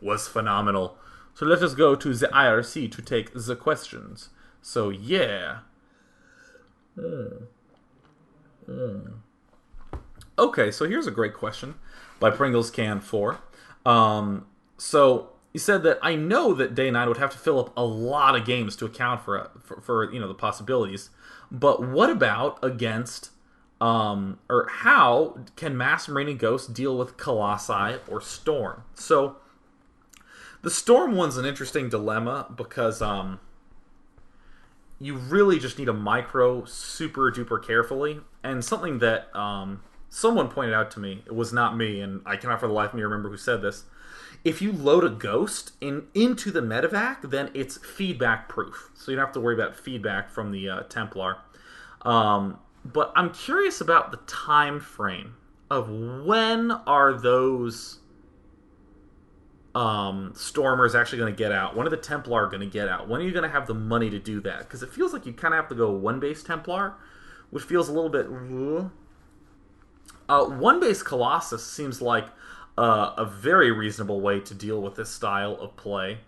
was phenomenal. So let us go to the IRC to take the questions. So yeah. Okay, so here's a great question by Pringles Can 4. So you said that I know that Day 9 would have to fill up a lot of games to account for the possibilities. But what about against or how can Mass Marine Ghost deal with Colossi or Storm? So the Storm one's an interesting dilemma because you really just need to micro super duper carefully. And something that someone pointed out to me, it was not me, and I cannot for the life of me remember who said this. If you load a ghost into the medevac, then it's feedback proof. So you don't have to worry about feedback from the Templar. But I'm curious about the time frame of when are those Stormers actually going to get out? When are the Templar going to get out? When are you going to have the money to do that? Because it feels like you kind of have to go one base Templar, which feels a little bit. One base Colossus seems like a very reasonable way to deal with this style of play.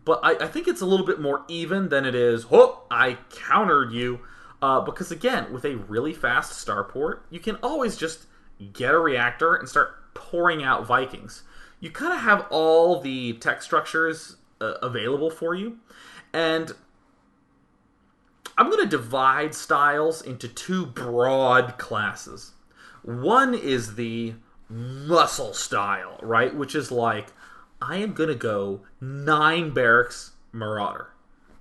But I think it's a little bit more even than it is, oh, I countered you. Because again, with a really fast starport, you can always just get a reactor and start pouring out Vikings. You kind of have all the tech structures available for you. And I'm going to divide styles into two broad classes. One is the muscle style, right? Which is like, I am going to go 9 barracks Marauder.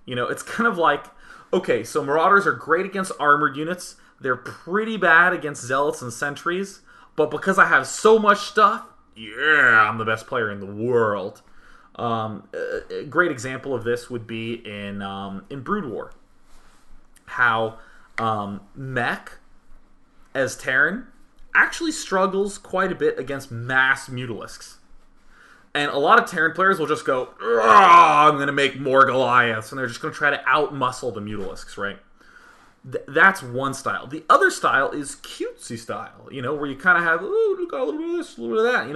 It's kind of like, okay, so Marauders are great against armored units. They're pretty bad against Zealots and Sentries. But because I have so much stuff, yeah, I'm the best player in the world. A great example of this would be in Brood War. How Mech, as Terran, actually struggles quite a bit against mass Mutalisks. And a lot of Terran players will just go, I'm going to make more Goliaths, and they're just going to try to out-muscle the Mutalisks, right? That's one style. The other style is cutesy style, where you kind of have, we got a little bit of this, a little bit of that,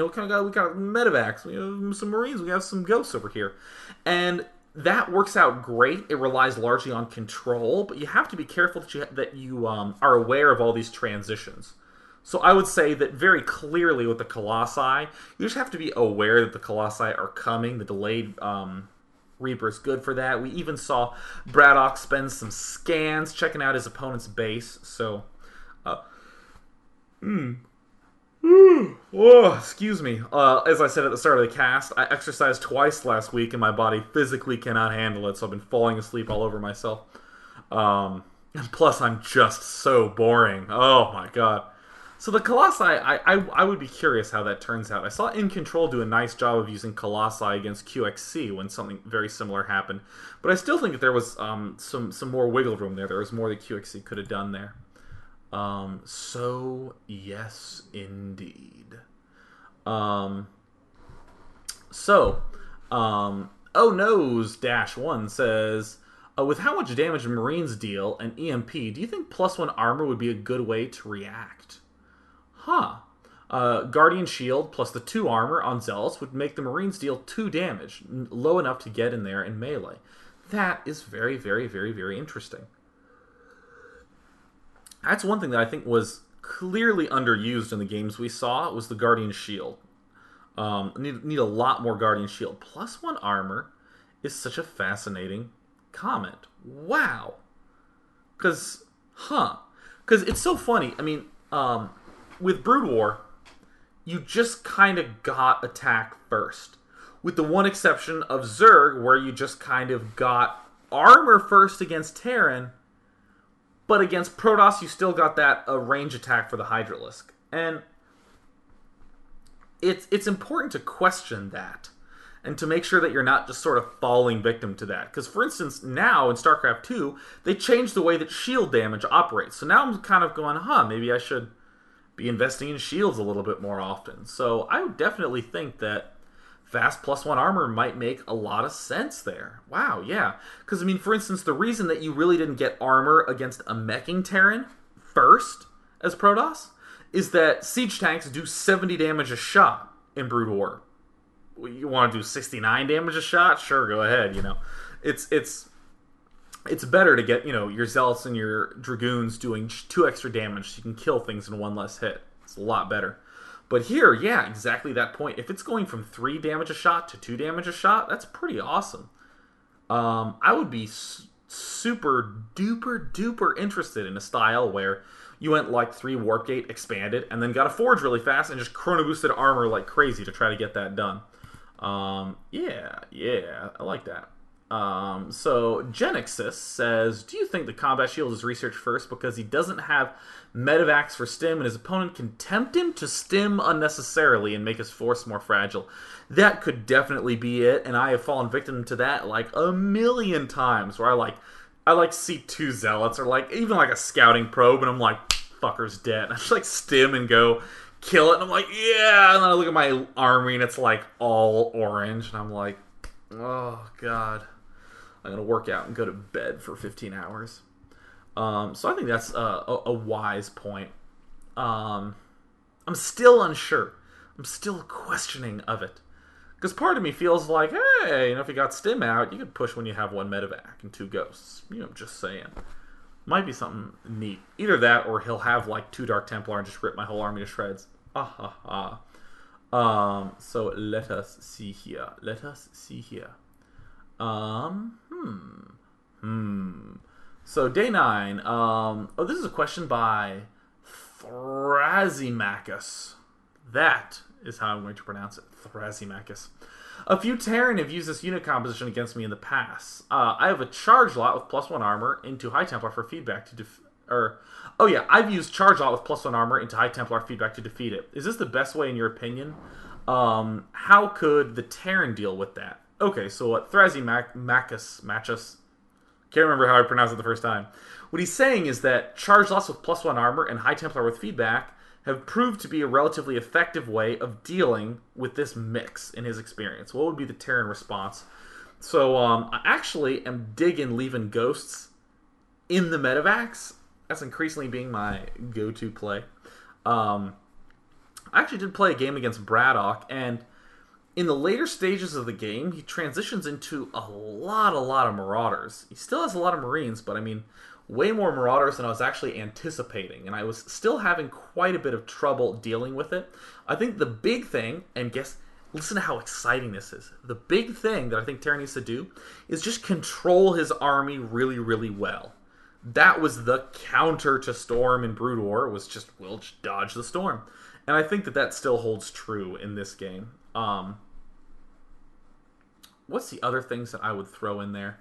we got medevacs, we have some Marines, we have some ghosts over here. And that works out great. It relies largely on control, but you have to be careful that you are aware of all these transitions. So I would say that very clearly with the Colossi, you just have to be aware that the Colossi are coming. The delayed Reaper is good for that. We even saw Braddock spend some scans checking out his opponent's base. So, excuse me. As I said at the start of the cast, I exercised twice last week and my body physically cannot handle it. So I've been falling asleep all over myself. And plus, I'm just so boring. Oh my god. So the Colossi, I would be curious how that turns out. I saw In Control do a nice job of using Colossi against QXC when something very similar happened. But I still think that there was some more wiggle room there. There was more that QXC could have done there. So, yes, indeed. Oh No's -1 says, with how much damage Marines deal and EMP, do you think +1 armor would be a good way to react? Guardian Shield plus the 2 armor on Zealots would make the Marines deal 2 damage, low enough to get in there and melee. That is very, very, very, very interesting. That's one thing that I think was clearly underused in the games we saw, was the Guardian Shield. Need a lot more Guardian Shield. +1 armor is such a fascinating comment. Wow. Because it's so funny. I mean, with Brood War, you just kind of got attack first. With the one exception of Zerg, where you just kind of got armor first against Terran, but against Protoss, you still got that range attack for the Hydralisk. And it's important to question that, and to make sure that you're not just sort of falling victim to that. Because, for instance, now in StarCraft 2, they changed the way that shield damage operates. So now I'm kind of going, maybe I should be investing in shields a little bit more often. So I would definitely think that fast +1 armor might make a lot of sense there. Wow, yeah. Because, I mean, for instance, the reason that you really didn't get armor against a meching Terran first as Protoss is that siege tanks do 70 damage a shot in Brood War. you want to do 69 damage a shot? Sure, go ahead. You know, it's better to get, you know, your zealots and your dragoons doing 2 extra damage so you can kill things in 1 less hit. It's a lot better. But here, yeah, exactly that point. If it's going from 3 damage a shot to 2 damage a shot, that's pretty awesome. I would be super duper duper interested in a style where you went like 3 warp gate, expanded, and then got a forge really fast and just chrono boosted armor like crazy to try to get that done. Yeah, I like that. So Genexus says, do you think the combat shield is researched first because he doesn't have medevacs for stim and his opponent can tempt him to stim unnecessarily and make his force more fragile? That could definitely be it, and I have fallen victim to that like a million times where I like see 2 zealots or like even like a scouting probe and I'm like, fucker's dead. I just like stim and go kill it and I'm like, yeah, and then I look at my army and it's like all orange and I'm like, oh god. I'm going to work out and go to bed for 15 hours. So I think that's a wise point. I'm still unsure. I'm still questioning of it. Because part of me feels like, hey, you know, if you got Stim out, you could push when you have 1 medevac and 2 ghosts. You know, just saying. Might be something neat. Either that or he'll have like 2 Dark Templar and just rip my whole army to shreds. So let us see here. So day 9. This is a question by Thrasymachus. That is how I'm going to pronounce it. Thrasymachus. A few Terran have used this unit composition against me in the past. I have a charge lot with +1 armor into High Templar for feedback to I've used charge lot with +1 armor into High Templar feedback to defeat it. Is this the best way in your opinion? How could the Terran deal with that? Okay, so what Thrasymachus, can't remember how I pronounced it the first time. What he's saying is that charge lots with +1 armor and High Templar with feedback have proved to be a relatively effective way of dealing with this mix in his experience. What would be the Terran response? So I actually am digging leaving ghosts in the medevacs. That's increasingly being my go-to play. I actually did play a game against Braddock, and in the later stages of the game, he transitions into a lot of Marauders. He still has a lot of Marines, but I mean, way more Marauders than I was actually anticipating, and I was still having quite a bit of trouble dealing with it. I think the big thing, and listen to how exciting this is. The big thing that I think Terran needs to do is just control his army really, really well. That was the counter to Storm in Brood War, was just, we'll just dodge the Storm. And I think that still holds true in this game. What's the other things that I would throw in there?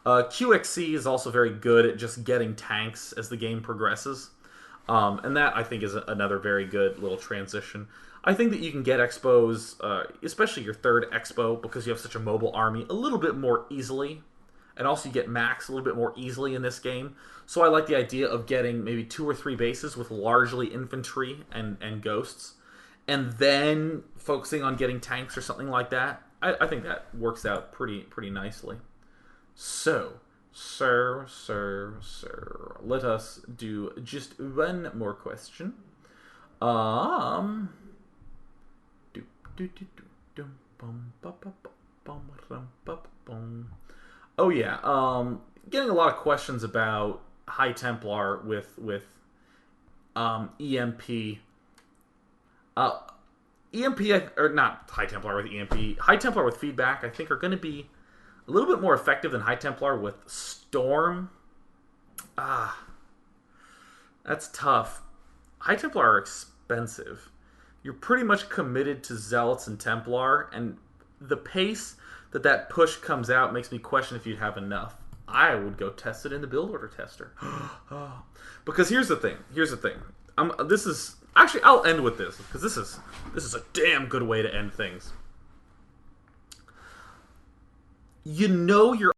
QXC is also very good at just getting tanks as the game progresses. And that, I think, is another very good little transition. I think that you can get Expos, especially your 3rd Expo, because you have such a mobile army, a little bit more easily. And also you get Max a little bit more easily in this game. So I like the idea of getting maybe 2 or 3 bases with largely infantry and ghosts. And then focusing on getting tanks or something like that. I think that works out pretty nicely. So, sir, let us do just one more question. Oh yeah, getting a lot of questions about High Templar with EMP. EMP, or not High Templar with EMP. High Templar with feedback, I think, are going to be a little bit more effective than High Templar with Storm. That's tough. High Templar are expensive. You're pretty much committed to Zealots and Templar, and the pace that push comes out makes me question if you'd have enough. I would go test it in the build order tester. Because here's the thing. Actually, I'll end with this, because this is a damn good way to end things. You know your